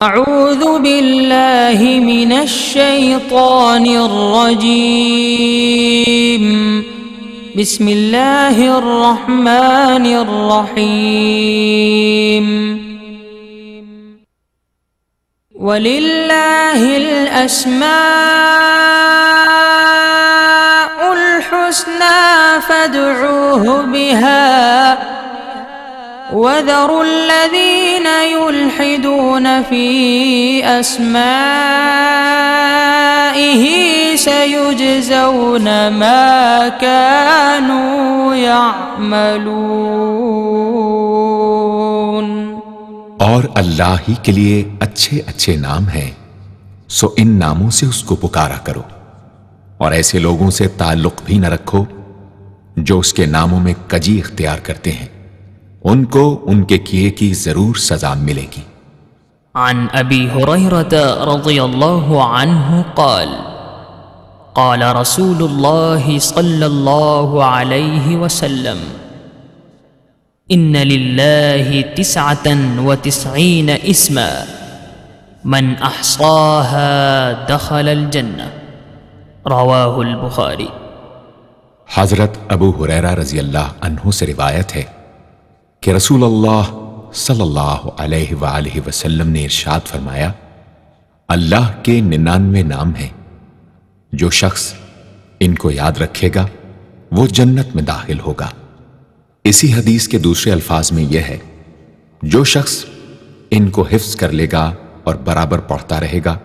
اعوذ باللہ من الشیطان الرجیم بسم اللہ الرحمن الرحیم وَلِلَّهِ الْأَسْمَاءُ الْحُسْنَى فَادْعُوهُ بِهَا وَذَرُوا الَّذِينَ يُلْحِدُونَ فِي أَسْمَائِهِ سَيُجْزَوْنَ مَا كَانُوا يَعْمَلُونَ۔ اور اللہ ہی کے لیے اچھے اچھے نام ہیں، سو ان ناموں سے اس کو پکارا کرو، اور ایسے لوگوں سے تعلق بھی نہ رکھو جو اس کے ناموں میں کجی اختیار کرتے ہیں، ان کو ان کے کیے کی ضرور سزا ملے گی۔ عن ابی ہریرہ رضی اللہ عنہ قال قال رسول اللہ صلی اللہ علیہ وسلم ان للہ 99 اسما من احصاها دخل الجنہ، رواہ البخاری۔ حضرت ابو ہریرہ رضی اللہ عنہ سے روایت ہے کہ رسول اللہ صلی اللہ علیہ وآلہ وسلم نے ارشاد فرمایا، اللہ کے 99 نام ہیں، جو شخص ان کو یاد رکھے گا وہ جنت میں داخل ہوگا۔ اسی حدیث کے دوسرے الفاظ میں یہ ہے، جو شخص ان کو حفظ کر لے گا اور برابر پڑھتا رہے گا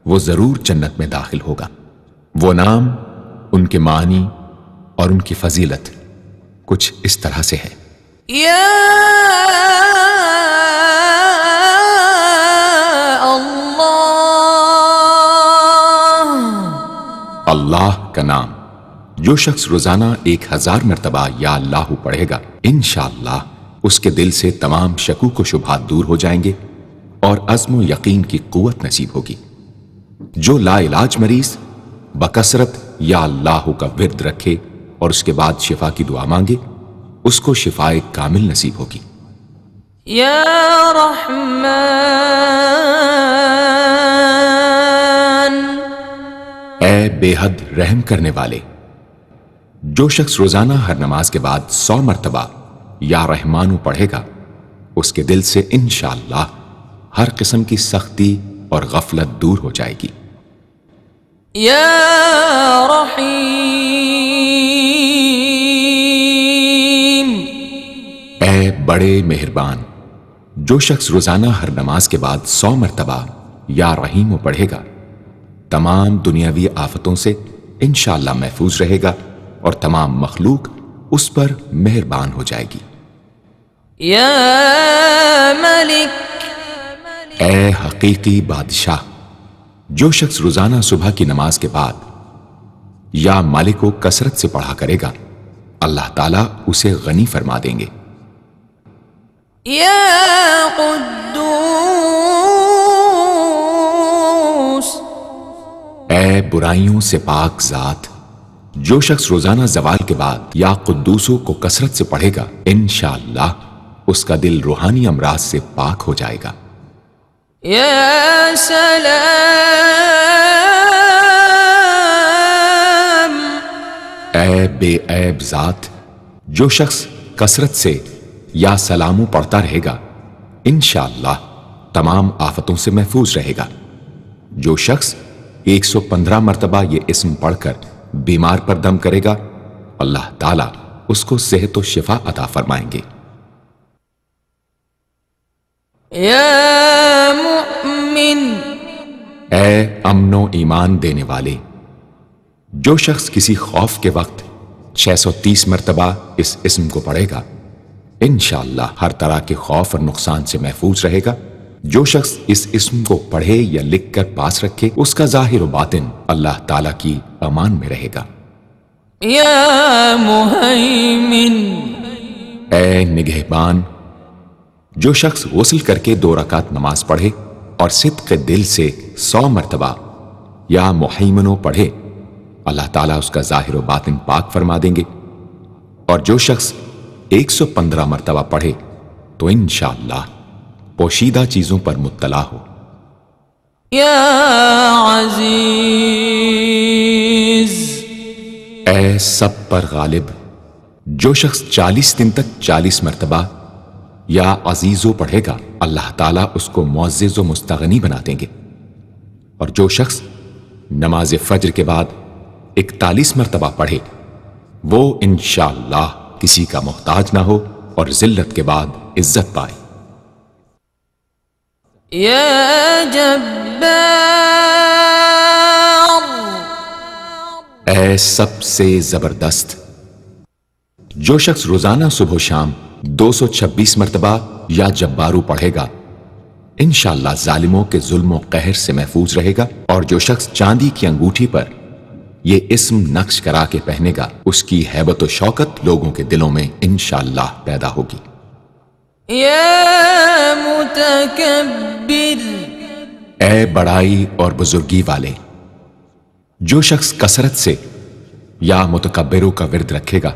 وہ ضرور جنت میں داخل ہوگا۔ وہ نام، ان کے معنی اور ان کی فضیلت کچھ اس طرح سے ہے۔ یا اللہ، اللہ کا نام جو شخص روزانہ 1000 مرتبہ یا اللہ پڑھے گا، انشاءاللہ اس کے دل سے تمام شکوک و شبہات دور ہو جائیں گے اور عزم و یقین کی قوت نصیب ہوگی۔ جو لا علاج مریض بکثرت یا اللہ کا ورد رکھے اور اس کے بعد شفا کی دعا مانگے، اس کو شفائے کامل نصیب ہوگی۔ یا رحمان، اے بے حد رحم کرنے والے، جو شخص روزانہ ہر نماز کے بعد 100 مرتبہ یا رحمانو پڑھے گا، اس کے دل سے انشاءاللہ ہر قسم کی سختی اور غفلت دور ہو جائے گی۔ یا رحیم، اے بڑے مہربان، جو شخص روزانہ ہر نماز کے بعد 100 مرتبہ یا رحیمو پڑھے گا، تمام دنیاوی آفتوں سے انشاءاللہ محفوظ رہے گا اور تمام مخلوق اس پر مہربان ہو جائے گی۔ یا ملک، اے حقیقی بادشاہ، جو شخص روزانہ صبح کی نماز کے بعد یا مالک کو کثرت سے پڑھا کرے گا، اللہ تعالیٰ اسے غنی فرما دیں گے۔ یا قدوس، اے برائیوں سے پاک ذات، جو شخص روزانہ زوال کے بعد یا قدوسوں کو کثرت سے پڑھے گا، انشاءاللہ اس کا دل روحانی امراض سے پاک ہو جائے گا۔ یا سلام، اے بے عیب ذات، جو شخص کثرت سے یا سلامو پڑھتا رہے گا، انشاءاللہ تمام آفتوں سے محفوظ رہے گا۔ جو شخص 115 مرتبہ یہ اسم پڑھ کر بیمار پر دم کرے گا، اللہ تعالیٰ اس کو صحت و شفا عطا فرمائیں گے۔ یا مؤمن، اے امن و ایمان دینے والے، جو شخص کسی خوف کے وقت 630 مرتبہ اس اسم کو پڑھے گا، انشاءاللہ ہر طرح کے خوف اور نقصان سے محفوظ رہے گا۔ جو شخص اس اسم کو پڑھے یا لکھ کر پاس رکھے، اس کا ظاہر و باطن اللہ تعالیٰ کی امان میں رہے گا۔ یا مہیمن، اے نگہبان، جو شخص غسل کر کے 2 رکعت نماز پڑھے اور صدق دل سے 100 مرتبہ یا محیمنو پڑھے، اللہ تعالیٰ اس کا ظاہر و باطن پاک فرما دیں گے۔ اور جو شخص 115 مرتبہ پڑھے تو انشاءاللہ پوشیدہ چیزوں پر مطلع ہو۔ یا عزیز. اے سب پر غالب. جو شخص 40 دن تک 40 مرتبہ یا عزیزو پڑھے گا اللہ تعالیٰ اس کو معزز و مستغنی بنا دیں گے. اور جو شخص نماز فجر کے بعد 41 مرتبہ پڑھے وہ انشاءاللہ کسی کا محتاج نہ ہو اور ذلت کے بعد عزت پائے. یا جبار. اے سب سے زبردست. جو شخص روزانہ صبح و شام 226 مرتبہ یا جبارو پڑھے گا انشاءاللہ ظالموں کے ظلم و قہر سے محفوظ رہے گا. اور جو شخص چاندی کی انگوٹھی پر یہ اسم نقش کرا کے پہنے گا اس کی ہیبت و شوکت لوگوں کے دلوں میں انشاءاللہ پیدا ہوگی. یا متکبر. اے بڑائی اور بزرگی والے. جو شخص کثرت سے یا متکبروں کا ورد رکھے گا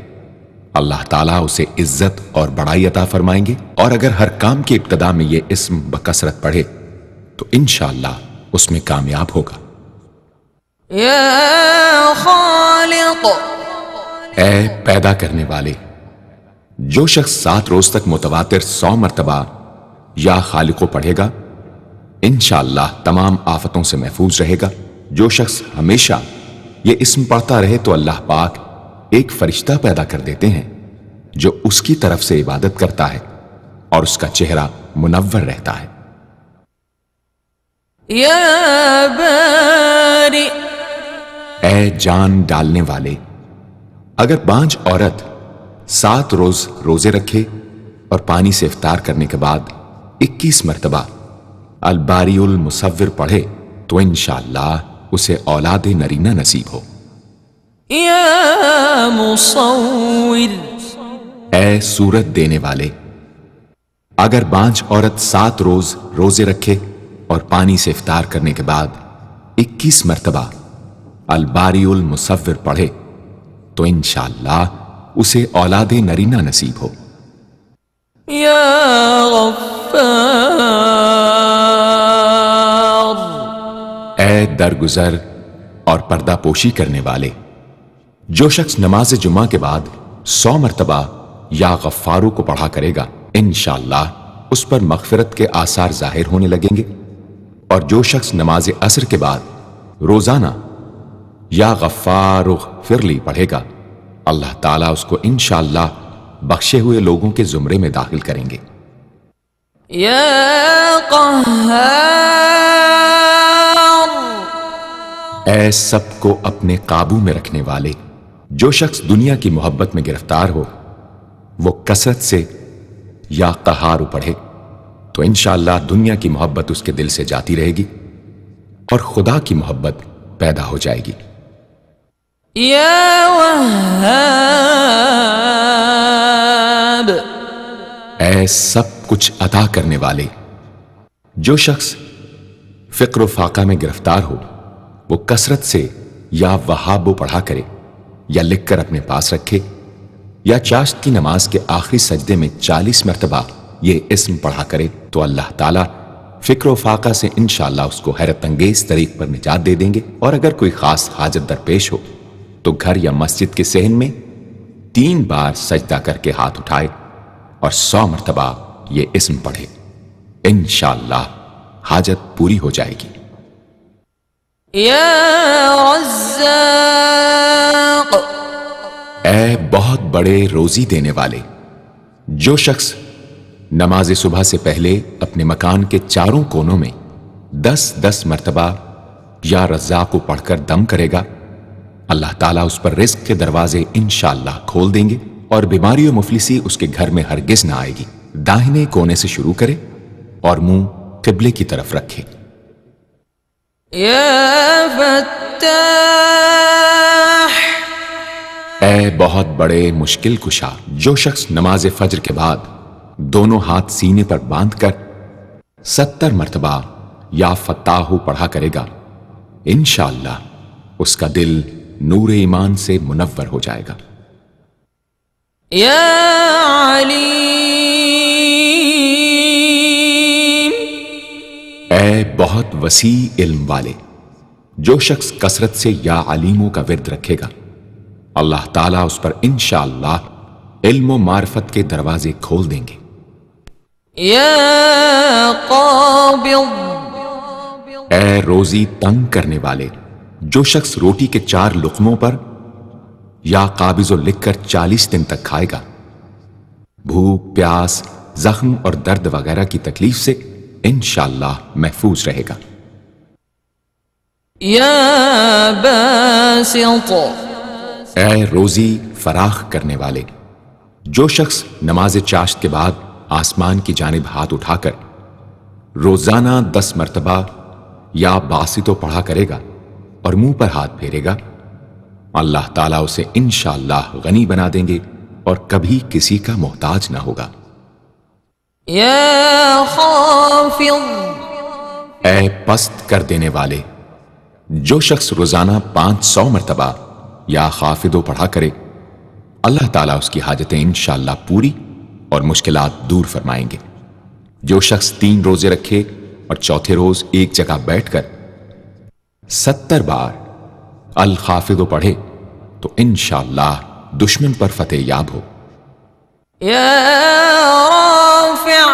اللہ تعالیٰ اسے عزت اور بڑائی عطا فرمائیں گے. اور اگر ہر کام کی ابتدا میں یہ اسم بکثرت پڑھے تو انشاءاللہ اس میں کامیاب ہوگا. یا خالق. اے پیدا کرنے والے. جو شخص 7 روز تک متواتر 100 مرتبہ یا خالقو پڑھے گا انشاءاللہ تمام آفتوں سے محفوظ رہے گا. جو شخص ہمیشہ یہ اسم پڑھتا رہے تو اللہ پاک ایک فرشتہ پیدا کر دیتے ہیں جو اس کی طرف سے عبادت کرتا ہے اور اس کا چہرہ منور رہتا ہے. یا باری. اے جان ڈالنے والے. اگر بانجھ عورت 7 روز روزے رکھے اور پانی سے افطار کرنے کے بعد 21 مرتبہ الباری المصور پڑھے تو انشاءاللہ اسے اولاد نرینہ نصیب ہو. یا مصور. اے صورت دینے والے. اگر بانجھ عورت 7 روز روزے رکھے اور پانی سے افطار کرنے کے بعد 21 مرتبہ الباری المصور پڑھے تو انشاءاللہ اسے اولاد نرینہ نصیب ہو. یا غفار. اے درگزر اور پردہ پوشی کرنے والے. جو شخص نماز جمعہ کے بعد 100 مرتبہ یا غفارو کو پڑھا کرے گا انشاءاللہ اس پر مغفرت کے آثار ظاہر ہونے لگیں گے. اور جو شخص نماز عصر کے بعد روزانہ یا غفار اغفر لی پڑھے گا اللہ تعالیٰ اس کو انشاءاللہ بخشے ہوئے لوگوں کے زمرے میں داخل کریں گے. یا قہار. اے سب کو اپنے قابو میں رکھنے والے. جو شخص دنیا کی محبت میں گرفتار ہو وہ کثرت سے یا قہار پڑھے تو انشاءاللہ دنیا کی محبت اس کے دل سے جاتی رہے گی اور خدا کی محبت پیدا ہو جائے گی. یا وہاب. اے سب کچھ عطا کرنے والے. جو شخص فقر و فاقہ میں گرفتار ہو وہ کثرت سے یا وہاب پڑھا کرے یا لکھ کر اپنے پاس رکھے یا چاشت کی نماز کے آخری سجدے میں 40 مرتبہ یہ اسم پڑھا کرے تو اللہ تعالیٰ فکر و فاقہ سے انشاءاللہ اس کو حیرت انگیز طریق پر نجات دے دیں گے. اور اگر کوئی خاص حاجت درپیش ہو تو گھر یا مسجد کے صحن میں 3 بار سجدہ کر کے ہاتھ اٹھائے اور 100 مرتبہ یہ اسم پڑھے انشاءاللہ حاجت پوری ہو جائے گی. یا رزاق. اے بہت بڑے روزی دینے والے. جو شخص نماز صبح سے پہلے اپنے مکان کے چاروں کونوں میں 10 مرتبہ یا رزاق کو پڑھ کر دم کرے گا اللہ تعالیٰ اس پر رزق کے دروازے انشاءاللہ کھول دیں گے اور بیماری و مفلسی اس کے گھر میں ہرگز نہ آئے گی. داہنے کونے سے شروع کرے اور منہ قبلے کی طرف رکھے. یا فتاح. اے بہت بڑے مشکل کشا. جو شخص نماز فجر کے بعد دونوں ہاتھ سینے پر باندھ کر 70 مرتبہ یا فتاحو پڑھا کرے گا انشاءاللہ اس کا دل نور ایمان سے منور ہو جائے گا. یا علیم. اے بہت وسیع علم والے، جو شخص کثرت سے یا علیموں کا ورد رکھے گا، اللہ تعالیٰ اس پر انشاءاللہ علم و معرفت کے دروازے کھول دیں گے۔ یا قابض، اے روزی تنگ کرنے والے، جو شخص روٹی کے 4 لقموں پر یا قابض لکھ کر 40 دن تک کھائے گا، بھوک، پیاس، زخم اور درد وغیرہ کی تکلیف سے انشاءاللہ محفوظ رہے گا۔ یا باسط، اے روزی فراخ کرنے والے، جو شخص نماز چاشت کے بعد آسمان کی جانب ہاتھ اٹھا کر روزانہ 10 مرتبہ یا باسطو پڑھا کرے گا اور منہ پر ہاتھ پھیرے گا، اللہ تعالیٰ اسے انشاءاللہ غنی بنا دیں گے اور کبھی کسی کا محتاج نہ ہوگا۔ یا خافض، اے پست کر دینے والے، جو شخص روزانہ 500 مرتبہ یا خافضو پڑھا کرے، اللہ تعالیٰ اس کی حاجتیں انشاءاللہ پوری اور مشکلات دور فرمائیں گے۔ جو شخص 3 روزے رکھے اور چوتھے روز ایک جگہ بیٹھ کر 70 بار الخافضو پڑھے تو انشاءاللہ دشمن پر فتح یاب ہو۔ یا رافع،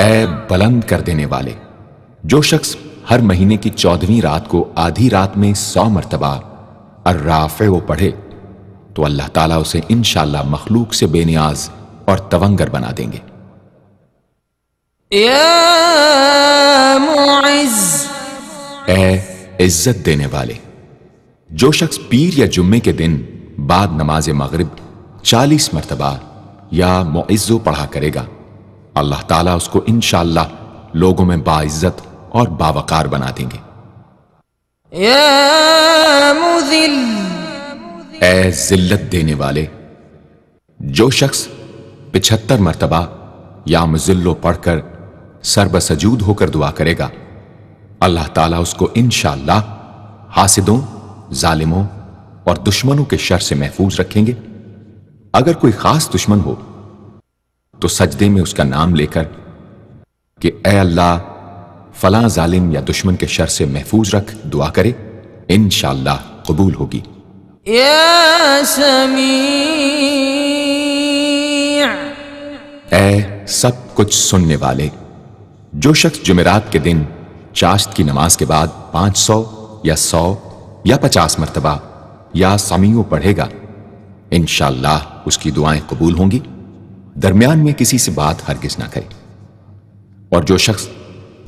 اے بلند کر دینے والے، جو شخص ہر مہینے کی 14ویں رات کو آدھی رات میں 100 مرتبہ الرافع پڑھے تو اللہ تعالیٰ اسے انشاءاللہ مخلوق سے بے نیاز اور تونگر بنا دیں گے۔ یا معز، اے عزت دینے والے، جو شخص پیر یا جمعے کے دن بعد نماز مغرب 40 مرتبہ یا معزو پڑھا کرے گا، اللہ تعالیٰ اس کو انشاءاللہ لوگوں میں باعزت اور باوقار بنا دیں گے۔ یا مذل، اے ذلت دینے والے، جو شخص 75 مرتبہ یا مذلو پڑھ کر سر بسجود ہو کر دعا کرے گا، اللہ تعالیٰ اس کو انشاءاللہ حاسدوں، ظالموں اور دشمنوں کے شر سے محفوظ رکھیں گے۔ اگر کوئی خاص دشمن ہو تو سجدے میں اس کا نام لے کر کہ اے اللہ فلاں ظالم یا دشمن کے شر سے محفوظ رکھ دعا کرے، انشاءاللہ قبول ہوگی۔ یا سمیع، اے سب کچھ سننے والے، جو شخص جمعرات کے دن چاشت کی نماز کے بعد 500 یا 100 یا 50 مرتبہ یا سمیع پڑھے گا، انشاءاللہ اس کی دعائیں قبول ہوں گی۔ درمیان میں کسی سے بات ہرگز نہ کرے۔ اور جو شخص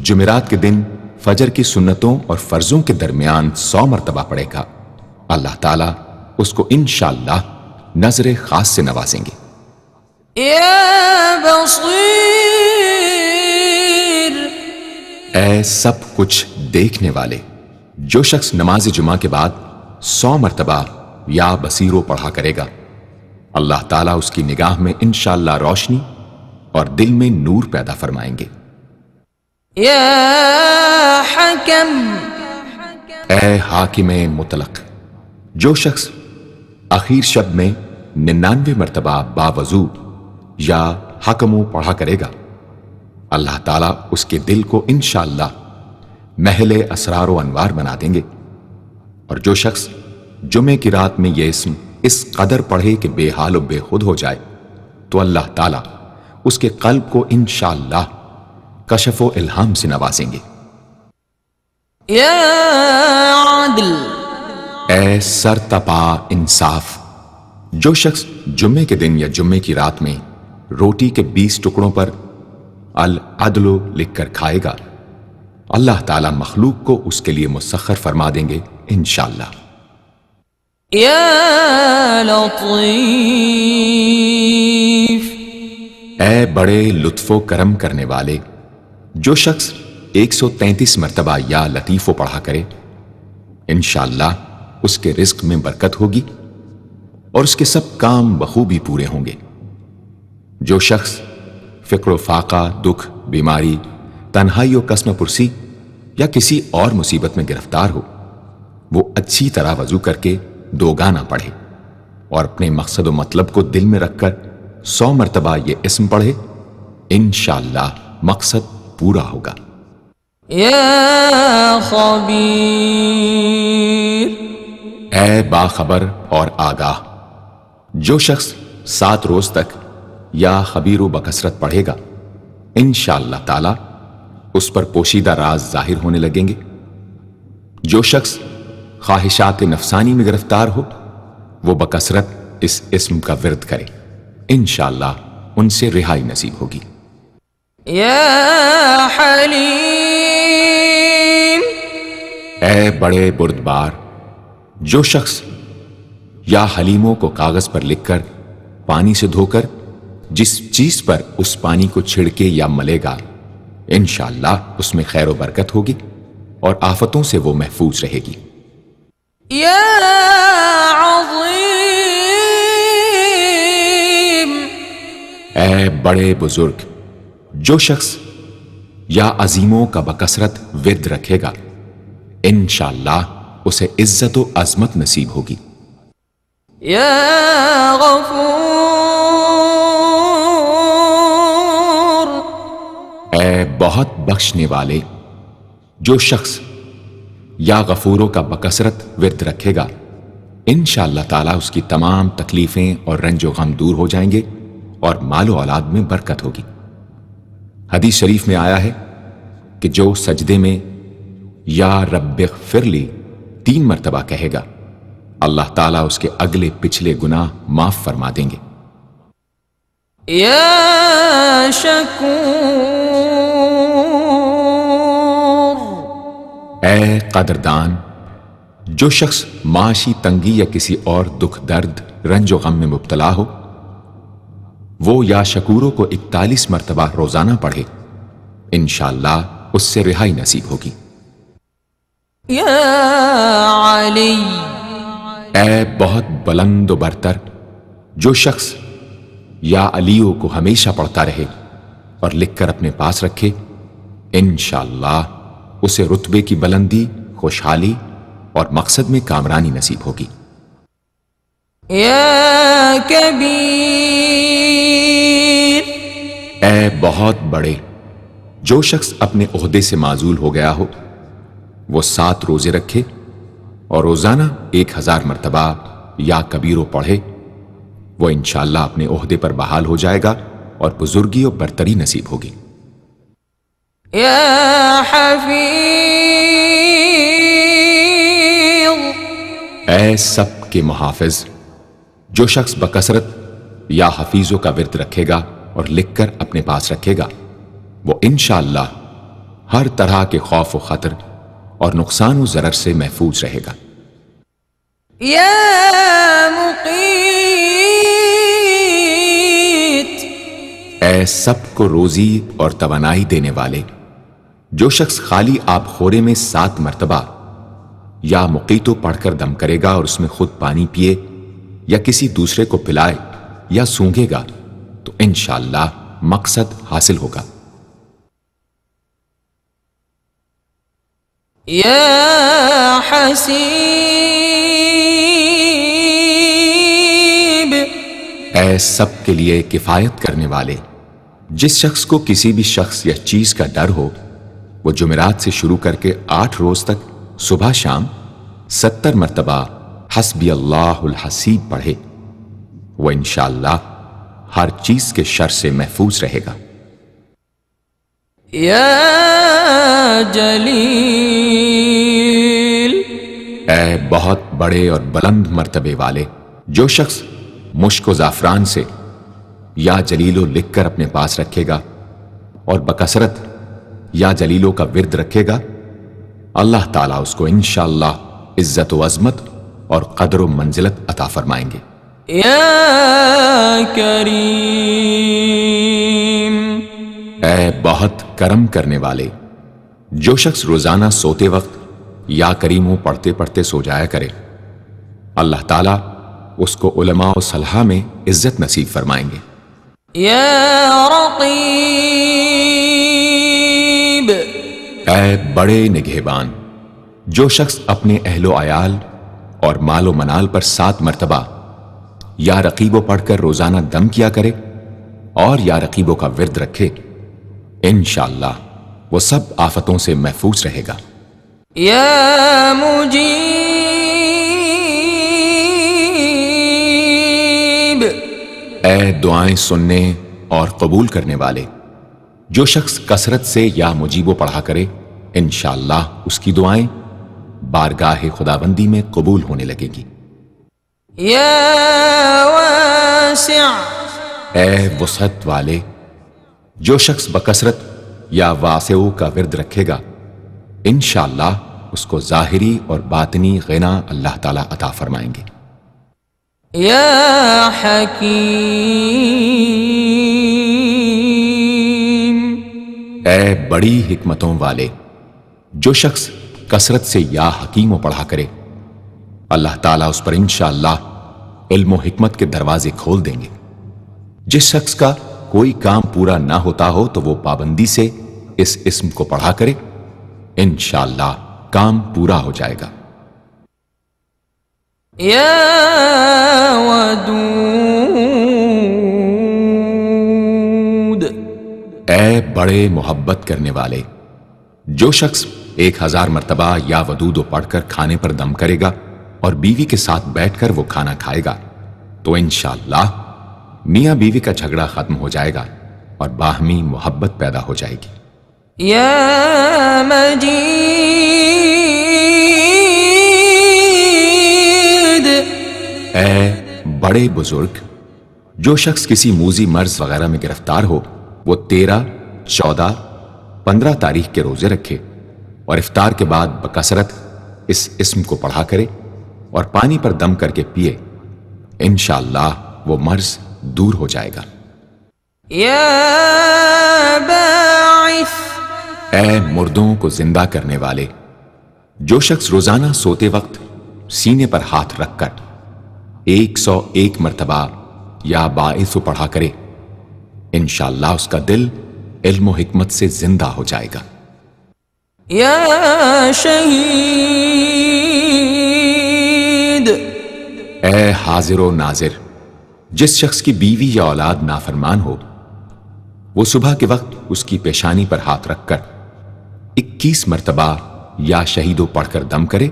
جمعرات کے دن فجر کی سنتوں اور فرضوں کے درمیان 100 مرتبہ پڑھے گا، اللہ تعالیٰ اس کو انشاءاللہ نظر خاص سے نوازیں گے۔ یا بصیر، اے سب کچھ دیکھنے والے، جو شخص نماز جمعہ کے بعد 100 مرتبہ یا بصیرو پڑھا کرے گا، اللہ تعالیٰ اس کی نگاہ میں انشاءاللہ روشنی اور دل میں نور پیدا فرمائیں گے۔ یا حکم، اے حاکم مطلق، جو شخص آخر شب میں 99 مرتبہ باوضو یا حکمو پڑھا کرے گا، اللہ تعالیٰ اس کے دل کو انشاءاللہ محل اسرار و انوار بنا دیں گے۔ اور جو شخص جمعے کی رات میں یہ اسم اس قدر پڑھے کہ بے حال و بے خود ہو جائے تو اللہ تعالیٰ اس کے قلب کو انشاءاللہ کشف و الہام سے نوازیں گے۔ یا عدل، اے سر تپا انصاف، جو شخص جمعے کے دن یا جمعے کی رات میں روٹی کے 20 ٹکڑوں پر العدل لکھ کر کھائے گا، اللہ تعالیٰ مخلوق کو اس کے لیے مسخر فرما دیں گے انشاءاللہ۔ یا لطیف، اے بڑے لطف و کرم کرنے والے، جو شخص 133 مرتبہ یا لطیفو پڑھا کرے، انشاءاللہ اس کے رزق میں برکت ہوگی اور اس کے سب کام بخوبی پورے ہوں گے۔ جو شخص فقر و فاقہ، دکھ، بیماری، تنہائی و قسم پرسی یا کسی اور مصیبت میں گرفتار ہو، وہ اچھی طرح وضو کر کے 2 گانا پڑھے اور اپنے مقصد و مطلب کو دل میں رکھ کر 100 مرتبہ یہ اسم پڑھے، انشاءاللہ مقصد پورا ہوگا۔ يا خبير اے باخبر اور آگاہ، جو شخص 7 روز تک یا خبیر و بکثرت پڑھے گا انشاءاللہ تعالی اس پر پوشیدہ راز ظاہر ہونے لگیں گے۔ جو شخص خواہشات نفسانی میں گرفتار ہو وہ بکثرت اس اسم کا ورد کرے، انشاءاللہ ان سے رہائی نصیب ہوگی۔ يا حليم اے بڑے بردبار، جو شخص یا حلیموں کو کاغذ پر لکھ کر پانی سے دھو کر جس چیز پر اس پانی کو چھڑکے یا ملے گا انشاءاللہ اس میں خیر و برکت ہوگی اور آفتوں سے وہ محفوظ رہے گی۔ يا عظيم اے بڑے بزرگ، جو شخص یا عظیموں کا بکثرت ورد رکھے گا انشاءاللہ اسے عزت و عظمت نصیب ہوگی۔ يا غفور اے بہت بخشنے والے، جو شخص یا غفوروں کا بکثرت ورد رکھے گا انشاءاللہ تعالی اس کی تمام تکلیفیں اور رنج و غم دور ہو جائیں گے اور مال و اولاد میں برکت ہوگی۔ حدیث شریف میں آیا ہے کہ جو سجدے میں یا رب اغفر لی 3 مرتبہ کہے گا اللہ تعالیٰ اس کے اگلے پچھلے گناہ معاف فرما دیں گے۔ يا شکور اے قدردان، جو شخص معاشی تنگی یا کسی اور دکھ درد رنج و غم میں مبتلا ہو وہ یا شکوروں کو 41 مرتبہ روزانہ پڑھے انشاءاللہ اس سے رہائی نصیب ہوگی۔ يا علی اے بہت بلند و برتر، جو شخص یا علیوں کو ہمیشہ پڑھتا رہے اور لکھ کر اپنے پاس رکھے انشاءاللہ اسے رتبے کی بلندی، خوشحالی اور مقصد میں کامرانی نصیب ہوگی۔ يا کبیر اے بہت بڑے، جو شخص اپنے عہدے سے معزول ہو گیا ہو وہ 7 روزے رکھے اور روزانہ 1000 مرتبہ یا کبیرو پڑھے وہ انشاءاللہ اپنے عہدے پر بحال ہو جائے گا اور بزرگی و برتری نصیب ہوگی۔ يا حفیظ اے سب کے محافظ، جو شخص بکثرت یا حفیظوں کا ورد رکھے گا اور لکھ کر اپنے پاس رکھے گا وہ انشاءاللہ ہر طرح کے خوف و خطر اور نقصان و ضرر سے محفوظ رہے گا۔ يا مقیت اے سب کو روزی اور توانائی دینے والے، جو شخص خالی آب خورے میں 7 مرتبہ یا مقیتو پڑھ کر دم کرے گا اور اس میں خود پانی پیے یا کسی دوسرے کو پلائے یا سونگے گا تو انشاءاللہ مقصد حاصل ہوگا۔ يا حسیب اے سب کے لیے کفایت کرنے والے، جس شخص کو کسی بھی شخص یا چیز کا ڈر ہو وہ جمعرات سے شروع کر کے 8 روز تک صبح شام 70 مرتبہ حسبی اللہ الحسیب پڑھے وہ انشاءاللہ ہر چیز کے شر سے محفوظ رہے گا۔ يا جلیل اے بہت بڑے اور بلند مرتبے والے، جو شخص مشک و زعفران سے یا جلیلو لکھ کر اپنے پاس رکھے گا اور بکثرت یا جلیلوں کا ورد رکھے گا اللہ تعالیٰ اس کو انشاءاللہ عزت و عظمت اور قدر و منزلت عطا فرمائیں گے۔ يا کریم اے بہت کرم کرنے والے، جو شخص روزانہ سوتے وقت یا کریموں پڑھتے پڑھتے سو جایا کرے اللہ تعالیٰ اس کو علماء و صلحاء میں عزت نصیب فرمائیں گے۔ يا رقیب اے بڑے نگہبان، جو شخص اپنے اہل و عیال اور مال و منال پر 7 مرتبہ یا رقیبو پڑھ کر روزانہ دم کیا کرے اور یا رقیبوں کا ورد رکھے انشاءاللہ وہ سب آفتوں سے محفوظ رہے گا۔ یا مجیب، اے دعائیں سننے اور قبول کرنے والے، جو شخص کثرت سے یا مجیبو پڑھا کرے انشاءاللہ اس کی دعائیں بارگاہ خداوندی میں قبول ہونے لگے گی۔ یا واسع، اے وسعت والے، جو شخص بکثرت یا واسعو کا ورد رکھے گا انشاءاللہ اس کو ظاہری اور باطنی غنا اللہ تعالیٰ عطا فرمائیں گے۔ یا حکیم، اے بڑی حکمتوں والے، جو شخص کثرت سے یا حکیم پڑھا کرے اللہ تعالیٰ اس پر انشاءاللہ علم و حکمت کے دروازے کھول دیں گے۔ جس شخص کا کوئی کام پورا نہ ہوتا ہو تو وہ پابندی سے اس اسم کو پڑھا کرے انشاءاللہ کام پورا ہو جائے گا۔ یا ودود، اے بڑے محبت کرنے والے، جو شخص 1000 مرتبہ یا ودود پڑھ کر کھانے پر دم کرے گا اور بیوی کے ساتھ بیٹھ کر وہ کھانا کھائے گا تو انشاءاللہ میاں بیوی کا جھگڑا ختم ہو جائے گا اور باہمی محبت پیدا ہو جائے گی۔ یا مجید، اے بڑے بزرگ، جو شخص کسی موذی مرض وغیرہ میں گرفتار ہو وہ 13، 14، 15 تاریخ کے روزے رکھے اور افطار کے بعد بکثرت اس اسم کو پڑھا کرے اور پانی پر دم کر کے پیے انشاءاللہ وہ مرض دور ہو جائے گا۔ یا باعث، اے مردوں کو زندہ کرنے والے، جو شخص روزانہ سوتے وقت سینے پر ہاتھ رکھ کر 101 مرتبہ یا باعث پڑھا کرے انشاءاللہ اس کا دل علم و حکمت سے زندہ ہو جائے گا۔ یا شہید، اے حاضر و ناظر، جس شخص کی بیوی یا اولاد نافرمان ہو وہ صبح کے وقت اس کی پیشانی پر ہاتھ رکھ کر 21 مرتبہ یا شہیدو پڑھ کر دم کرے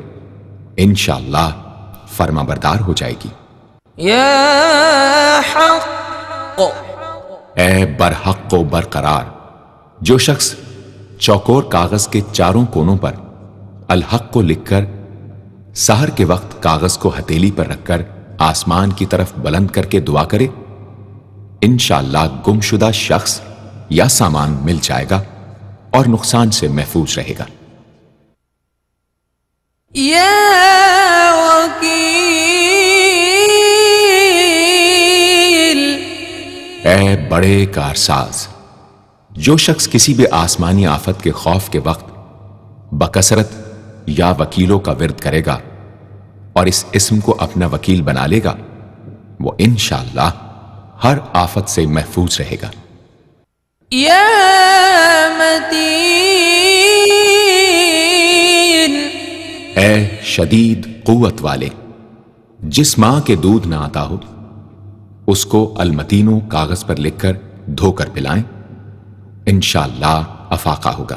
انشاءاللہ فرما بردار ہو جائے گی۔ یا حق، اے برحق و برقرار، جو شخص چوکور کاغذ کے چاروں کونوں پر الحق کو لکھ کر سحر کے وقت کاغذ کو ہتھیلی پر رکھ کر آسمان کی طرف بلند کر کے دعا کرے انشاءاللہ گمشدہ شخص یا سامان مل جائے گا اور نقصان سے محفوظ رہے گا۔ یا وکیل، اے بڑے کارساز، جو شخص کسی بھی آسمانی آفت کے خوف کے وقت بکثرت یا وکیلوں کا ورد کرے گا اور اس اسم کو اپنا وکیل بنا لے گا وہ انشاءاللہ ہر آفت سے محفوظ رہے گا۔ یا متین، اے شدید قوت والے، جس ماں کے دودھ نہ آتا ہو اس کو المتینو کاغذ پر لکھ کر دھو کر پلائیں انشاءاللہ افاقہ ہوگا۔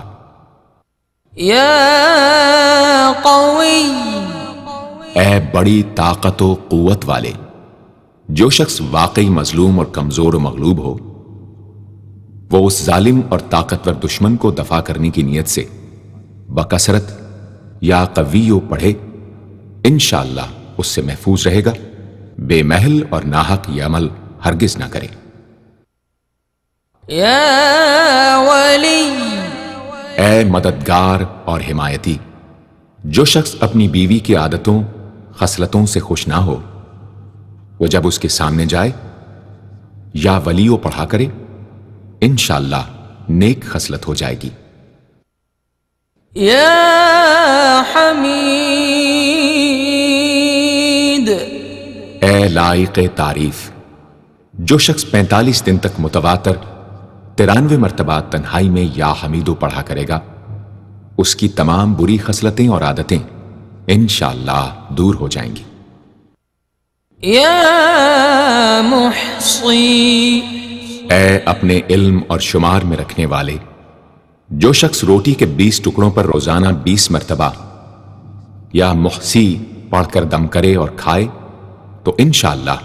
یا قوی، اے بڑی طاقت و قوت والے، جو شخص واقعی مظلوم اور کمزور و مغلوب ہو وہ اس ظالم اور طاقتور دشمن کو دفاع کرنے کی نیت سے بکثرت یا قویو پڑھے انشاءاللہ اس سے محفوظ رہے گا، بے محل اور ناحق یہ عمل ہرگز نہ کرے۔ یا ولی، اے مددگار اور حمایتی، جو شخص اپنی بیوی کی عادتوں خصلتوں سے خوش نہ ہو وہ جب اس کے سامنے جائے یا ولیو پڑھا کرے انشاءاللہ نیک خصلت ہو جائے گی۔ یا حمید، اے لائق تعریف، جو شخص 45 دن تک متواتر 93 مرتبہ تنہائی میں یا حمیدو پڑھا کرے گا اس کی تمام بری خصلتیں اور عادتیں انشاءاللہ دور ہو جائیں گی۔ یا محصی، اے اپنے علم اور شمار میں رکھنے والے، جو شخص روٹی کے 20 ٹکڑوں پر روزانہ 20 مرتبہ یا محسی پڑھ کر دم کرے اور کھائے تو انشاءاللہ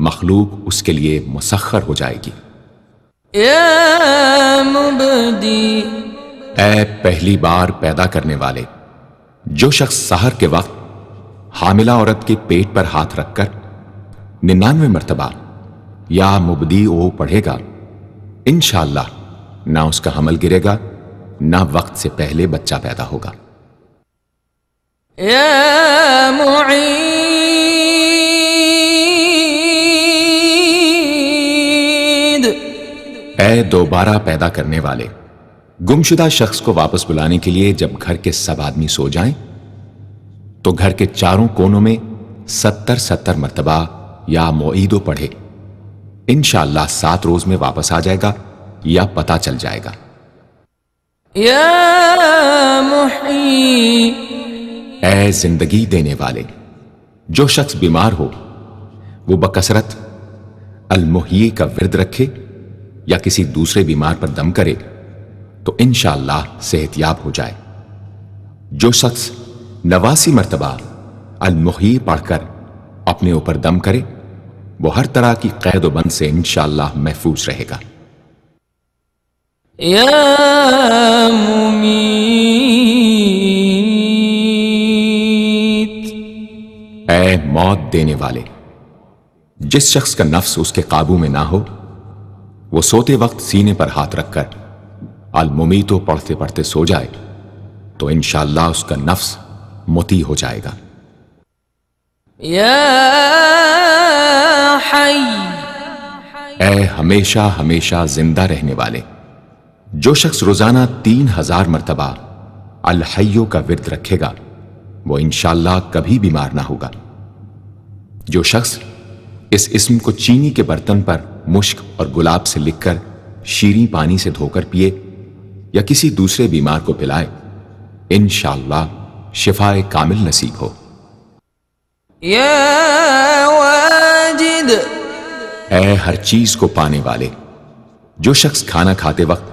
مخلوق اس کے لیے مسخر ہو جائے گی۔ یا مبدی، اے پہلی بار پیدا کرنے والے، جو شخص سحر کے وقت حاملہ عورت کے پیٹ پر ہاتھ رکھ کر 99 مرتبہ یا مبدی او پڑھے گا، انشاءاللہ نہ اس کا حمل گرے گا نہ وقت سے پہلے بچہ پیدا ہوگا۔ یا معید، اے دوبارہ پیدا کرنے والے، گمشدہ شخص کو واپس بلانے کے لیے جب گھر کے سب آدمی سو جائیں تو گھر کے چاروں کونوں میں 70 مرتبہ یا معیدو پڑھے، انشاءاللہ 7 روز میں واپس آ جائے گا یا پتہ چل جائے گا۔ یا محیی، اے زندگی دینے والے، جو شخص بیمار ہو وہ بکثرت المحیی کا ورد رکھے یا کسی دوسرے بیمار پر دم کرے تو انشاءاللہ صحت یاب ہو جائے۔ جو شخص 89 مرتبہ المحیی پڑھ کر اپنے اوپر دم کرے وہ ہر طرح کی قید و بند سے انشاءاللہ محفوظ رہے گا۔ یا ممیت، اے موت دینے والے، جس شخص کا نفس اس کے قابو میں نہ ہو وہ سوتے وقت سینے پر ہاتھ رکھ کر الممیتو پڑھتے پڑھتے سو جائے تو انشاءاللہ اس کا نفس مطیع ہو جائے گا۔ یا حی، اے ہمیشہ ہمیشہ زندہ رہنے والے، جو شخص روزانہ 3000 مرتبہ الحیو کا ورد رکھے گا وہ انشاءاللہ کبھی بیمار نہ ہوگا۔ جو شخص اس اسم کو چینی کے برتن پر مشک اور گلاب سے لکھ کر شیریں پانی سے دھو کر پیے یا کسی دوسرے بیمار کو پلائے انشاءاللہ شفاء کامل نصیب ہو۔ یا واجد، اے ہر چیز کو پانے والے، جو شخص کھانا کھاتے وقت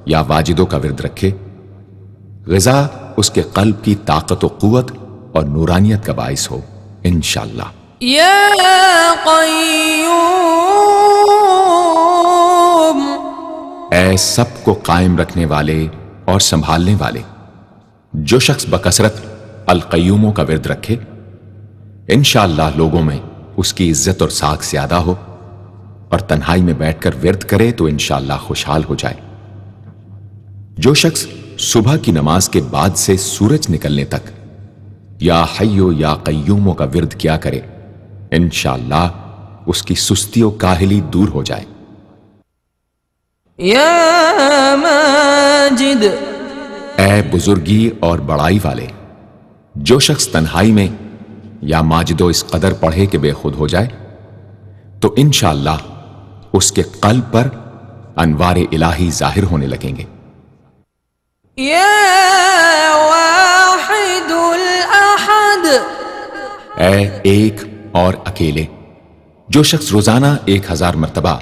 یا واجدوں کا ورد رکھے غذا اس کے قلب کی طاقت و قوت اور نورانیت کا باعث ہو انشاءاللہ۔ یا قیوم، اے سب کو قائم رکھنے والے اور سنبھالنے والے، جو شخص بکثرت القیوموں کا ورد رکھے انشاءاللہ لوگوں میں اس کی عزت اور ساکھ زیادہ ہو اور تنہائی میں بیٹھ کر ورد کرے تو انشاءاللہ خوشحال ہو جائے۔ جو شخص صبح کی نماز کے بعد سے سورج نکلنے تک یا حیو یا قیوموں کا ورد کیا کرے انشاءاللہ اس کی سستی و کاہلی دور ہو جائے۔ یا ماجد، اے بزرگی اور بڑائی والے، جو شخص تنہائی میں یا ماجدو اس قدر پڑھے کہ بے خود ہو جائے تو انشاءاللہ اس کے قلب پر انوار الہی ظاہر ہونے لگیں گے۔ یا واحد الاحد، اے ایک اور اکیلے، جو شخص روزانہ 1000 مرتبہ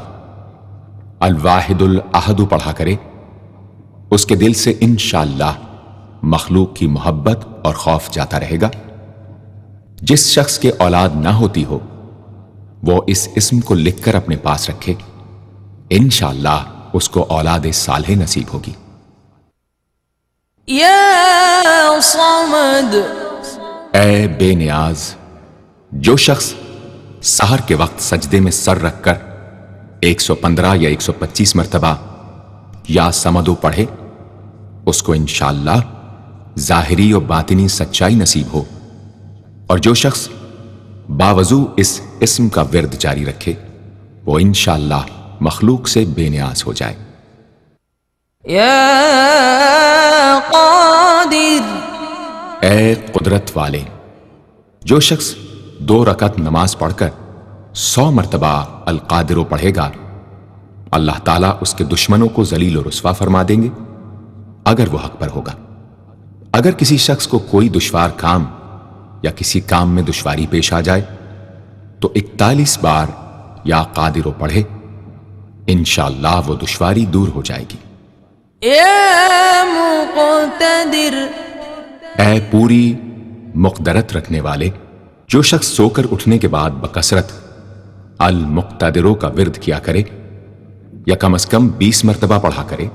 الواحد الاحد پڑھا کرے اس کے دل سے انشاءاللہ مخلوق کی محبت اور خوف جاتا رہے گا۔ جس شخص کے اولاد نہ ہوتی ہو وہ اس اسم کو لکھ کر اپنے پاس رکھے انشاءاللہ اس کو اولاد صالح نصیب ہوگی۔ یا صمد، اے بے نیاز، جو شخص سحر کے وقت سجدے میں سر رکھ کر 115 یا 125 مرتبہ یا سمدو پڑھے اس کو انشاءاللہ ظاہری و باطنی سچائی نصیب ہو، اور جو شخص باوضو اس اسم کا ورد جاری رکھے وہ انشاءاللہ مخلوق سے بے نیاز ہو جائے۔ یا قادر، اے قدرت والے، جو شخص 2 رکعت نماز پڑھ کر 100 مرتبہ القادر پڑھے گا اللہ تعالیٰ اس کے دشمنوں کو ذلیل و رسوا فرما دیں گے اگر وہ حق پر ہوگا۔ اگر کسی شخص کو کوئی دشوار کام یا کسی کام میں دشواری پیش آ جائے تو 41 بار یا قادر پڑھے انشاءاللہ وہ دشواری دور ہو جائے گی۔ يا مقتدر اے پوری مقدرت رکھنے والے، جو شخص سو کر اٹھنے کے بعد بکثرت المقتدروں کا ورد کیا کرے یا کم از کم 20 مرتبہ پڑھا کرے،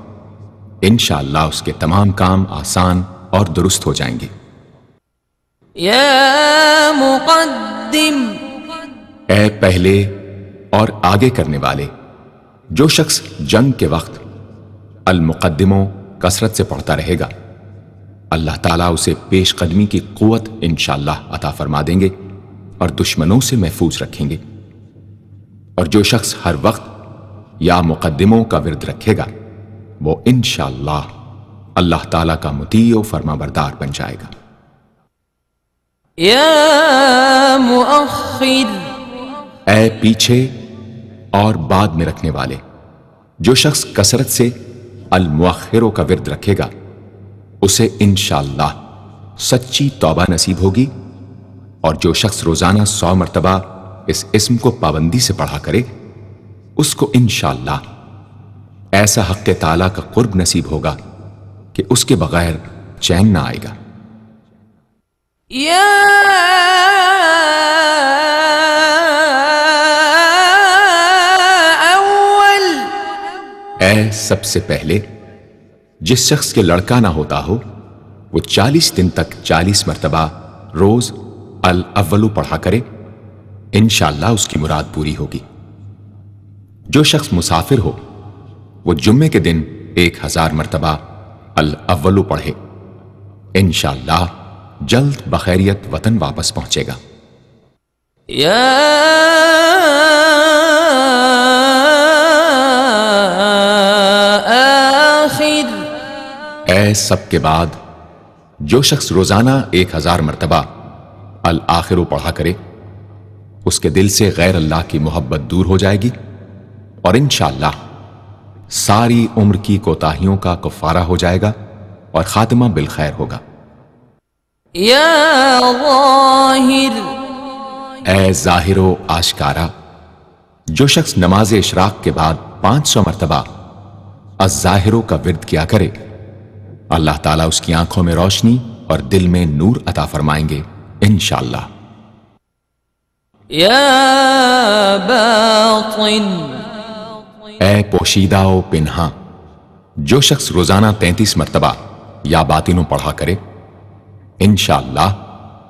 انشاءاللہ اس کے تمام کام آسان اور درست ہو جائیں گے۔ يا مقدم اے پہلے اور آگے کرنے والے، جو شخص جنگ کے وقت المقدموں کثرت سے پڑھتا رہے گا، اللہ تعالیٰ اسے پیش قدمی کی قوت انشاءاللہ عطا فرما دیں گے اور دشمنوں سے محفوظ رکھیں گے۔ اور جو شخص ہر وقت یا مقدموں کا ورد رکھے گا، وہ انشاءاللہ اللہ تعالیٰ کا مطیع و فرما بردار بن جائے گا۔ يا مؤخر اے پیچھے اور بعد میں رکھنے والے، جو شخص کثرت سے المؤخروں کا ورد رکھے گا، اسے انشاءاللہ سچی توبہ نصیب ہوگی، اور جو شخص روزانہ 100 مرتبہ اس اسم کو پابندی سے پڑھا کرے، اس کو انشاءاللہ ایسا حق تعالیٰ کا قرب نصیب ہوگا کہ اس کے بغیر چین نہ آئے گا۔ يا أول اے سب سے پہلے، جس شخص کے لڑکا نہ ہوتا ہو، وہ 40 دن تک 40 مرتبہ روز الاولو پڑھا کرے، انشاءاللہ اس کی مراد پوری ہوگی۔ جو شخص مسافر ہو، وہ جمعے کے دن 1000 مرتبہ الاولو پڑھے، انشاءاللہ جلد بخیریت وطن واپس پہنچے گا۔ يا آخر اے سب کے بعد، جو شخص روزانہ 1000 مرتبہ الآخرو پڑھا کرے، اس کے دل سے غیر اللہ کی محبت دور ہو جائے گی، اور انشاءاللہ ساری عمر کی کوتاہیوں کا کفارہ ہو جائے گا اور خاتمہ بالخیر ہوگا۔ يا ظاہر اے ظاہر و آشکارا، جو شخص نماز اشراق کے بعد 500 مرتبہ الظاہرو کا ورد کیا کرے، اللہ تعالیٰ اس کی آنکھوں میں روشنی اور دل میں نور عطا فرمائیں گے انشاءاللہ۔ يا باطن اے پوشیدہ و پنہاں، جو شخص روزانہ 33 مرتبہ یا باطنوں پڑھا کرے، انشاءاللہ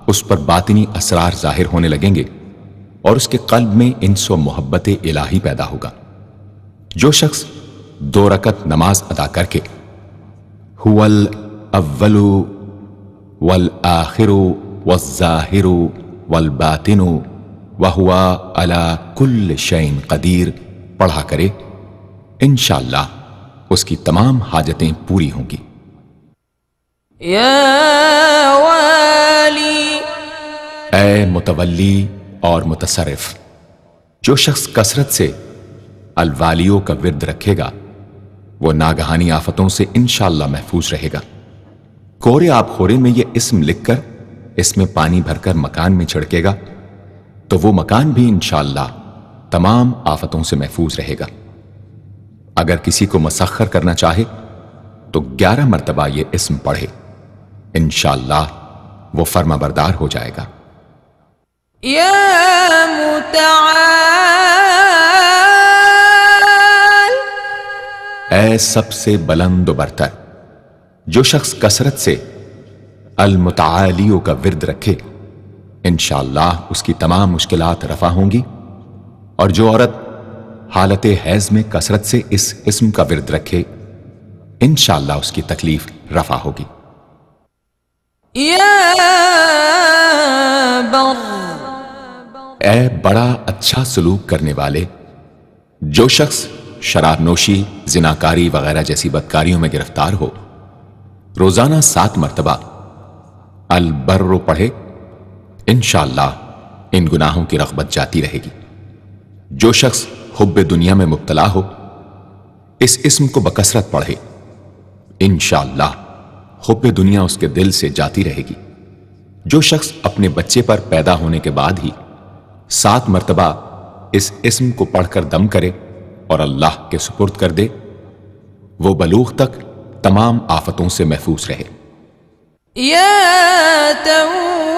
اس پر باطنی اسرار ظاہر ہونے لگیں گے اور اس کے قلب میں انس و محبت الہی پیدا ہوگا۔ جو شخص 2 رکعت نماز ادا کر کے هو الاول والآخر والظاہر والباطن وهو على كل شيء قدیر پڑھا کرے، انشاءاللہ اس کی تمام حاجتیں پوری ہوں گی۔ يا والی اے متولی اور متصرف، جو شخص کثرت سے الوالیوں کا ورد رکھے گا، وہ ناگہانی آفتوں سے انشاءاللہ محفوظ رہے گا۔ کورے آب خورے میں یہ اسم لکھ کر اس میں پانی بھر کر مکان میں چھڑکے گا تو وہ مکان بھی انشاءاللہ تمام آفتوں سے محفوظ رہے گا۔ اگر کسی کو مسخر کرنا چاہے تو 11 مرتبہ یہ اسم پڑھے، انشاءاللہ وہ فرما بردار ہو جائے گا۔ یا متعال اے سب سے بلند و برتر، جو شخص کثرت سے المتعالیوں کا ورد رکھے، انشاءاللہ اس کی تمام مشکلات رفع ہوں گی، اور جو عورت حالت حیض میں کثرت سے اس اسم کا ورد رکھے، انشاءاللہ اس کی تکلیف رفع ہوگی۔ یا بر اے بڑا اچھا سلوک کرنے والے، جو شخص شراب نوشی، زناکاری وغیرہ جیسی بدکاریوں میں گرفتار ہو، روزانہ 7 مرتبہ البر پڑھے، انشاءاللہ ان گناہوں کی رغبت جاتی رہے گی۔ جو شخص حب دنیا میں مبتلا ہو، اس اسم کو بکثرت پڑھے، انشاءاللہ حب دنیا اس کے دل سے جاتی رہے گی۔ جو شخص اپنے بچے پر پیدا ہونے کے بعد ہی 7 مرتبہ اس اسم کو پڑھ کر دم کرے اور اللہ کے سپرد کر دے، وہ بلوغ تک تمام آفتوں سے محفوظ رہے۔ یا تواب،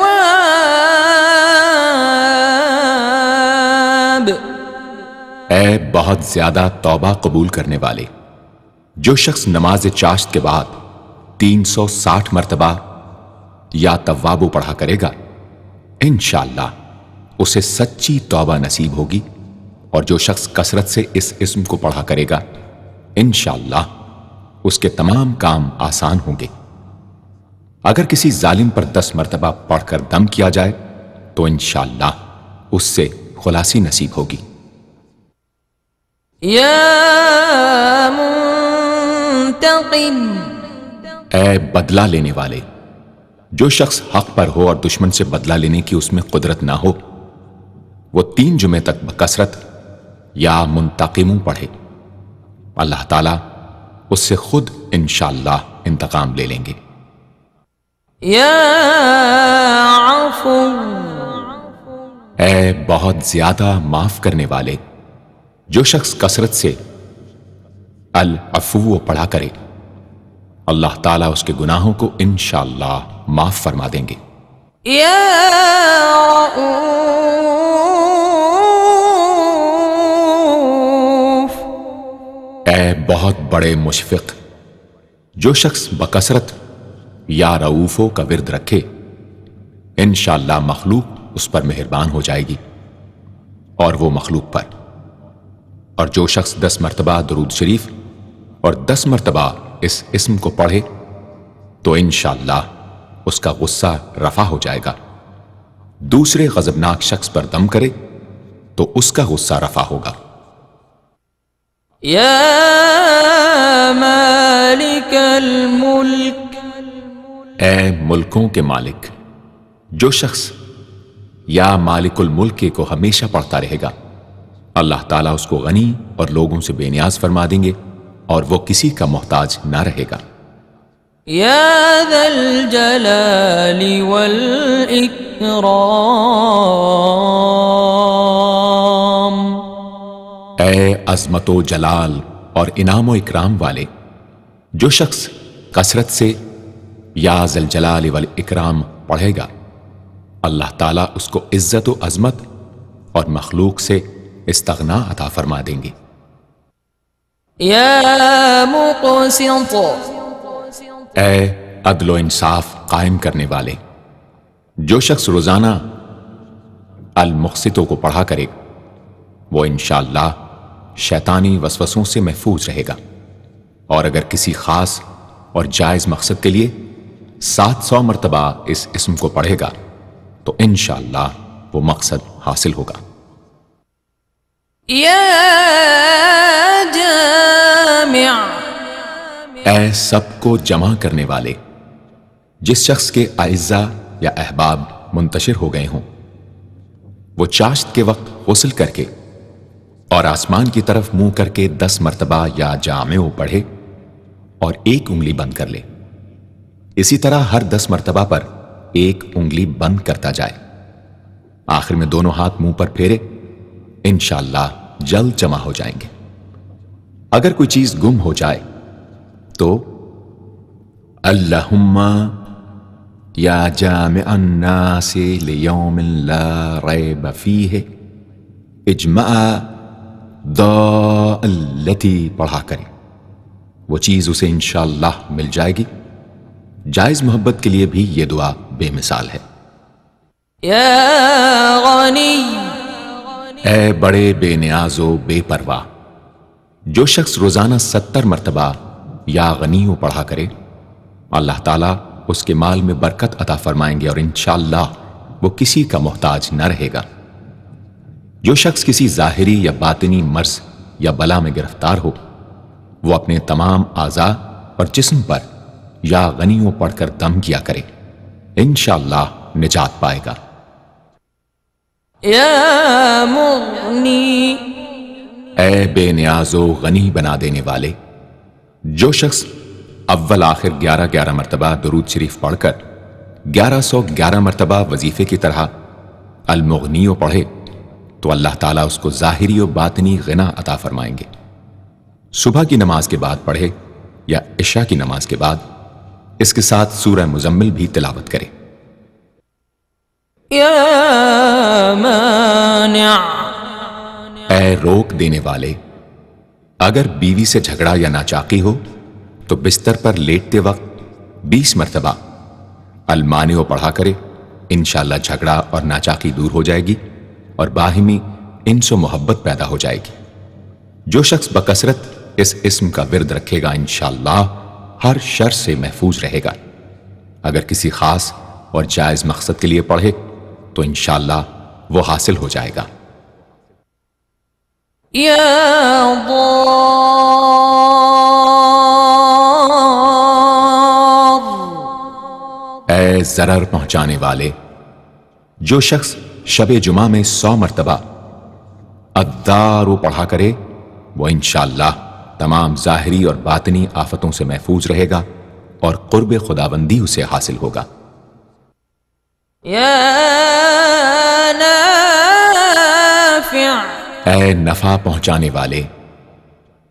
اے بہت زیادہ توبہ قبول کرنے والے، جو شخص نماز چاشت کے بعد 360 مرتبہ یا توابو پڑھا کرے گا، انشاءاللہ اسے سچی توبہ نصیب ہوگی، اور جو شخص کثرت سے اس اسم کو پڑھا کرے گا، انشاءاللہ اس کے تمام کام آسان ہوں گے۔ اگر کسی ظالم پر 10 مرتبہ پڑھ کر دم کیا جائے تو انشاءاللہ اس سے خلاصی نصیب ہوگی۔ یا منتقم، اے بدلہ لینے والے، جو شخص حق پر ہو اور دشمن سے بدلہ لینے کی اس میں قدرت نہ ہو، وہ 3 جمعے تک بکثرت یا منتقموں پڑھے، اللہ تعالیٰ اس سے خود انشاءاللہ انتقام لے لیں گے۔ یا عفو، اے بہت زیادہ معاف کرنے والے، جو شخص کثرت سے العفو پڑھا کرے، اللہ تعالیٰ اس کے گناہوں کو انشاءاللہ معاف فرما دیں گے۔ یا رؤوف، اے بہت بڑے مشفق، جو شخص بکثرت یا رؤوفوں کا ورد رکھے، انشاءاللہ مخلوق اس پر مہربان ہو جائے گی، اور وہ مخلوق پر۔ اور جو شخص 10 مرتبہ درود شریف اور 10 مرتبہ اس اسم کو پڑھے تو انشاءاللہ اس کا غصہ رفع ہو جائے گا۔ دوسرے غضبناک شخص پر دم کرے تو اس کا غصہ رفع ہوگا۔ یا مالک الملک، اے ملکوں کے مالک، جو شخص یا مالک الملک کو ہمیشہ پڑھتا رہے گا، اللہ تعالیٰ اس کو غنی اور لوگوں سے بے نیاز فرما دیں گے، اور وہ کسی کا محتاج نہ رہے گا۔ یا ذا الجلال والاکرام، اے عظمت و جلال اور انعام و اکرام والے، جو شخص کثرت سے یا ذا الجلال والاکرام پڑھے گا، اللہ تعالیٰ اس کو عزت و عظمت اور مخلوق سے استغنا عطا فرما دیں گے۔ یا مقسط، اے عدل و انصاف قائم کرنے والے، جو شخص روزانہ المقسطوں کو پڑھا کرے، وہ انشاءاللہ شیطانی وسوسوں سے محفوظ رہے گا، اور اگر کسی خاص اور جائز مقصد کے لیے 700 مرتبہ اس اسم کو پڑھے گا تو انشاءاللہ وہ مقصد حاصل ہوگا۔ یا جامع، اے سب کو جمع کرنے والے، جس شخص کے اعزا یا احباب منتشر ہو گئے ہوں، وہ چاشت کے وقت غسل کر کے اور آسمان کی طرف منہ کر کے 10 مرتبہ یا جامع پڑھے اور 1 انگلی بند کر لے۔ اسی طرح ہر 10 مرتبہ پر 1 انگلی بند کرتا جائے، آخر میں دونوں ہاتھ منہ پر پھیرے، انشاءاللہ جلد جمع ہو جائیں گے۔ اگر کوئی چیز گم ہو جائے تو اللہم یا جامع الناس لیوم لا ریب فیہ اجمع التی پڑھا کرے، وہ چیز اسے انشاءاللہ مل جائے گی۔ جائز محبت کے لیے بھی یہ دعا بے مثال ہے۔ یا غنی، اے بڑے بے نیاز و بے پرواہ، جو شخص روزانہ 70 مرتبہ یا غنیوں پڑھا کرے، اللہ تعالیٰ اس کے مال میں برکت عطا فرمائیں گے، اور انشاءاللہ وہ کسی کا محتاج نہ رہے گا۔ جو شخص کسی ظاہری یا باطنی مرض یا بلا میں گرفتار ہو، وہ اپنے تمام اعضاء اور جسم پر یا غنیوں پڑھ کر دم کیا کرے، انشاءاللہ نجات پائے گا۔ یا مغنی، اے بے نیاز و غنی بنا دینے والے، جو شخص اول آخر 11 مرتبہ درود شریف پڑھ کر 1111 مرتبہ وظیفے کی طرح المغنیوں پڑھے تو اللہ تعالیٰ اس کو ظاہری و باطنی غنا عطا فرمائیں گے۔ صبح کی نماز کے بعد پڑھے یا عشاء کی نماز کے بعد اس کے ساتھ سورہ مزمل بھی تلاوت کرے۔ یا مانع، اے روک دینے والے، اگر بیوی سے جھگڑا یا ناچاقی ہو تو بستر پر لیٹتے وقت 20 مرتبہ المانع پڑھا کرے، انشاءاللہ جھگڑا اور ناچاقی دور ہو جائے گی اور باہمی انس و محبت پیدا ہو جائے گی۔ جو شخص بکثرت اس اسم کا ورد رکھے گا انشاءاللہ ہر شر سے محفوظ رہے گا۔ اگر کسی خاص اور جائز مقصد کے لیے پڑھے تو انشاءاللہ وہ حاصل ہو جائے گا۔ یا ضار، اے ضرر پہنچانے والے، جو شخص شب جمعہ میں 100 مرتبہ الدار پڑھا کرے وہ انشاءاللہ تمام ظاہری اور باطنی آفتوں سے محفوظ رہے گا اور قرب خداوندی اسے حاصل ہوگا۔ یا نافع، اے نفع پہنچانے والے،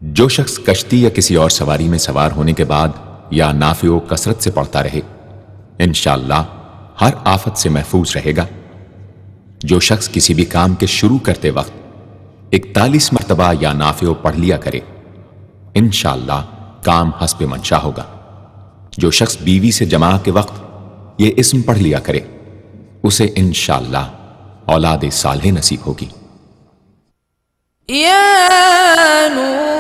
جو شخص کشتی یا کسی اور سواری میں سوار ہونے کے بعد یا نافع و کثرت سے پڑھتا رہے انشاءاللہ ہر آفت سے محفوظ رہے گا۔ جو شخص کسی بھی کام کے شروع کرتے وقت 41 مرتبہ یا نافع پڑھ لیا کرے انشاءاللہ کام حسب منشا ہوگا۔ جو شخص بیوی سے جماع کے وقت یہ اسم پڑھ لیا کرے اسے انشاءاللہ اولاد صالح نصیب ہوگی۔ یا نور،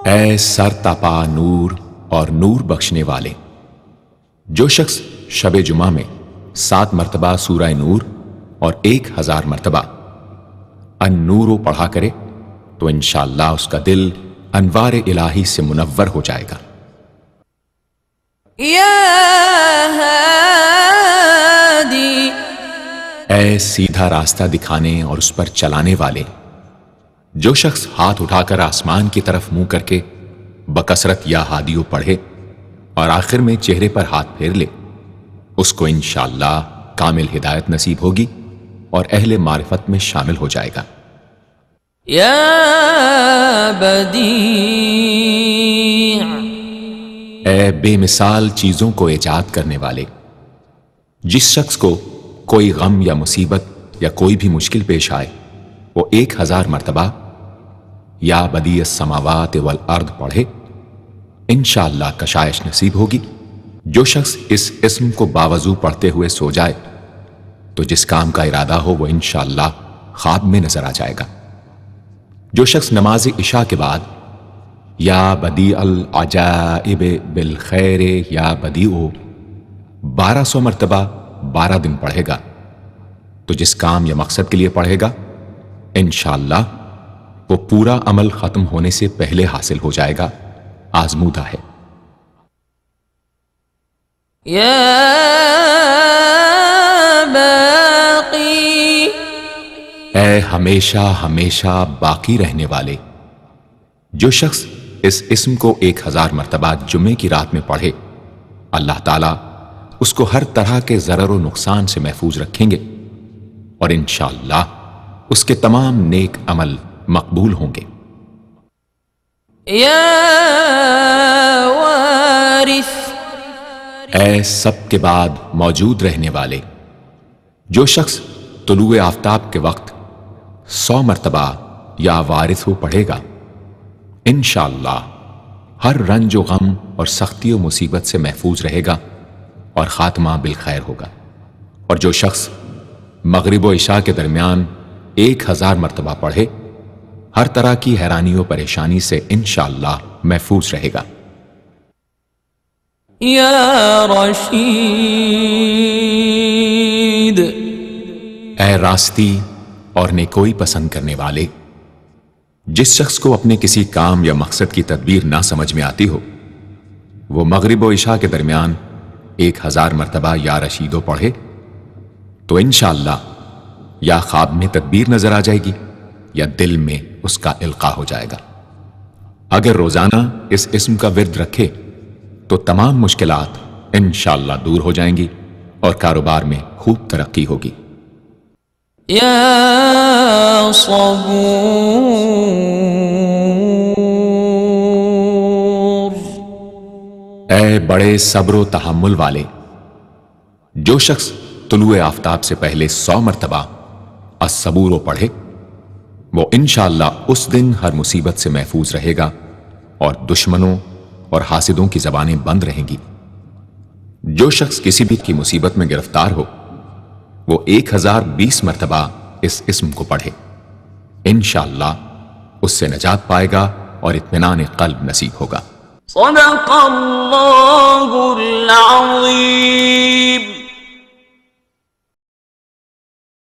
اے سر تپا نور اور نور بخشنے والے، جو شخص شب جمعہ میں 7 مرتبہ سورہ نور اور 1000 مرتبہ النور پڑھا کرے تو انشاءاللہ اس کا دل انوار الہی سے منور ہو جائے گا۔ یا ہادی، اے سیدھا راستہ دکھانے اور اس پر چلانے والے، جو شخص ہاتھ اٹھا کر آسمان کی طرف منہ کر کے بکثرت یا ہادیو پڑھے اور آخر میں چہرے پر ہاتھ پھیر لے اس کو انشاءاللہ کامل ہدایت نصیب ہوگی اور اہل معرفت میں شامل ہو جائے گا۔ یا بدیع، اے بے مثال چیزوں کو ایجاد کرنے والے، جس شخص کو کوئی غم یا مصیبت یا کوئی بھی مشکل پیش آئے وہ 1000 مرتبہ یا بدیع السماوات والارض پڑھے انشاءاللہ کشائش نصیب ہوگی۔ جو شخص اس اسم کو باوضو پڑھتے ہوئے سو جائے تو جس کام کا ارادہ ہو وہ انشاءاللہ خواب میں نظر آ جائے گا۔ جو شخص نماز عشاء کے بعد یا بدیع العجائب بالخیر یا بدیع 1200 مرتبہ 12 دن پڑھے گا تو جس کام یا مقصد کے لیے پڑھے گا انشاءاللہ وہ پورا عمل ختم ہونے سے پہلے حاصل ہو جائے گا، آزمودہ ہے۔ یا باقی، اے ہمیشہ ہمیشہ باقی رہنے والے، جو شخص اس اسم کو 1000 مرتبہ جمعے کی رات میں پڑھے اللہ تعالیٰ اس کو ہر طرح کے ضرر و نقصان سے محفوظ رکھیں گے اور انشاءاللہ اس کے تمام نیک عمل مقبول ہوں گے۔ یا وارث، اے سب کے بعد موجود رہنے والے، جو شخص طلوع آفتاب کے وقت 100 مرتبہ یا وارث ہو پڑھے گا انشاءاللہ ہر رنج و غم اور سختی و مصیبت سے محفوظ رہے گا اور خاتمہ بالخیر ہوگا۔ اور جو شخص مغرب و عشاء کے درمیان 1000 مرتبہ پڑھے ہر طرح کی حیرانی و پریشانی سے انشاءاللہ محفوظ رہے گا۔ یا رشید، اے راستی اور نیکوئی پسند کرنے والے، جس شخص کو اپنے کسی کام یا مقصد کی تدبیر نہ سمجھ میں آتی ہو وہ مغرب و عشاء کے درمیان 1000 مرتبہ یا رشیدو پڑھے تو انشاءاللہ یا خواب میں تدبیر نظر آ جائے گی یا دل میں اس کا القاء ہو جائے گا۔ اگر روزانہ اس اسم کا ورد رکھے تو تمام مشکلات انشاءاللہ دور ہو جائیں گی اور کاروبار میں خوب ترقی ہوگی۔ يا صبور اے بڑے صبر و تحمل والے، جو شخص طلوع آفتاب سے پہلے 100 مرتبہ الصبور پڑھے وہ انشاءاللہ اس دن ہر مصیبت سے محفوظ رہے گا اور دشمنوں اور حاسدوں کی زبانیں بند رہیں گی۔ جو شخص کسی بھی کی مصیبت میں گرفتار ہو وہ 1020 مرتبہ اس اسم کو پڑھے، انشاءاللہ اس سے نجات پائے گا اور اطمینان قلب نصیب ہوگا۔ صدق اللہ العظیم۔